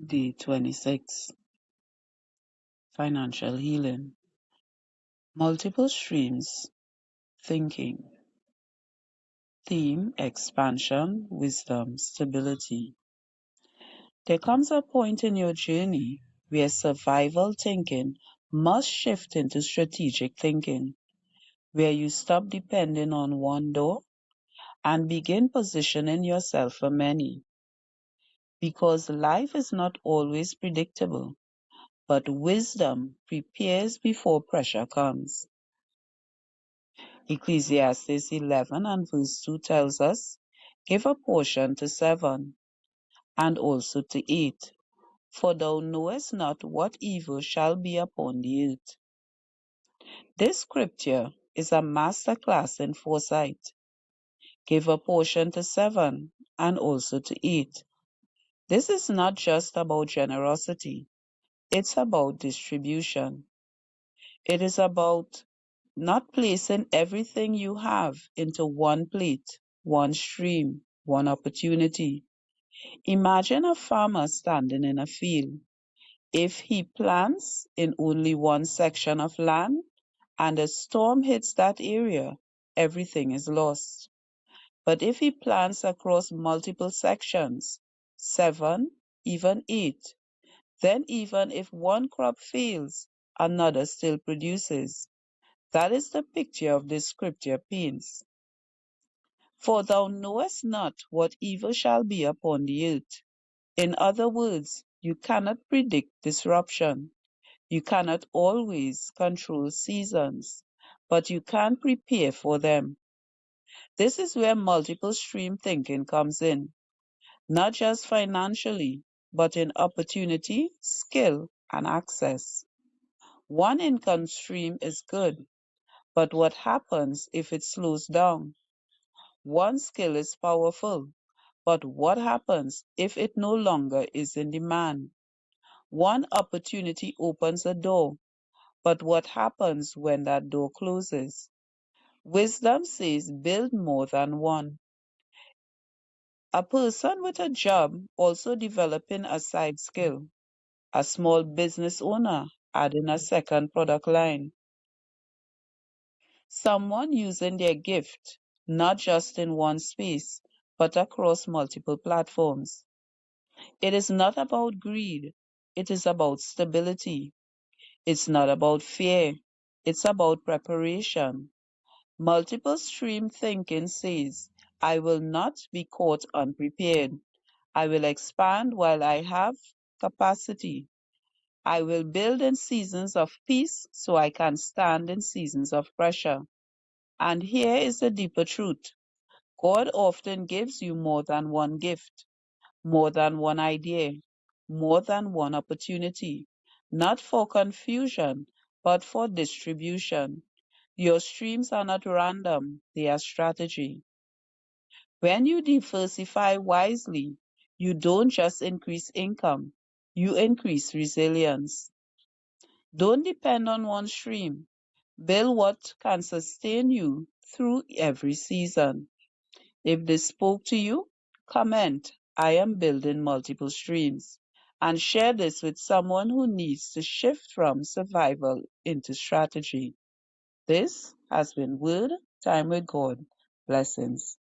Day 26. Financial healing. Multiple streams. Thinking. Theme: expansion, wisdom, stability. There comes a point in your journey where survival thinking must shift into strategic thinking, where you stop depending on one door and begin positioning yourself for many. Because life is not always predictable, but wisdom prepares before pressure comes. Ecclesiastes 11 and verse 2 tells us, "Give a portion to 7, and also to 8, for thou knowest not what evil shall be upon the earth." This scripture is a master class in foresight. Give a portion to 7, and also to 8. This is not just about generosity, it's about distribution. It is about not placing everything you have into one plate, one stream, one opportunity. Imagine a farmer standing in a field. If he plants in only one section of land and a storm hits that area, everything is lost. But if he plants across multiple sections, 7, even 8, then even if one crop fails, another still produces. That is the picture of this scripture paints. For thou knowest not what evil shall be upon the earth. In other words, you cannot predict disruption. You cannot always control seasons, but you can prepare for them. This is where multiple stream thinking comes in, not just financially, but in opportunity, skill, and access. One income stream is good, but what happens if it slows down? One skill is powerful, but what happens if it no longer is in demand? One opportunity opens a door, but what happens when that door closes? Wisdom says build more than one. A person with a job also developing a side skill. A small business owner adding a second product line. Someone using their gift, not just in one space, but across multiple platforms. It is not about greed, it is about stability. It's not about fear, it's about preparation. Multiple stream thinking says, I will not be caught unprepared. I will expand while I have capacity. I will build in seasons of peace so I can stand in seasons of pressure. And here is the deeper truth. God often gives you more than one gift, more than one idea, more than one opportunity, not for confusion, but for distribution. Your streams are not random, they are strategy. When you diversify wisely, you don't just increase income, you increase resilience. Don't depend on one stream. Build what can sustain you through every season. If this spoke to you, comment, I am building multiple streams, and share this with someone who needs to shift from survival into strategy. This has been Word Time with God. Blessings.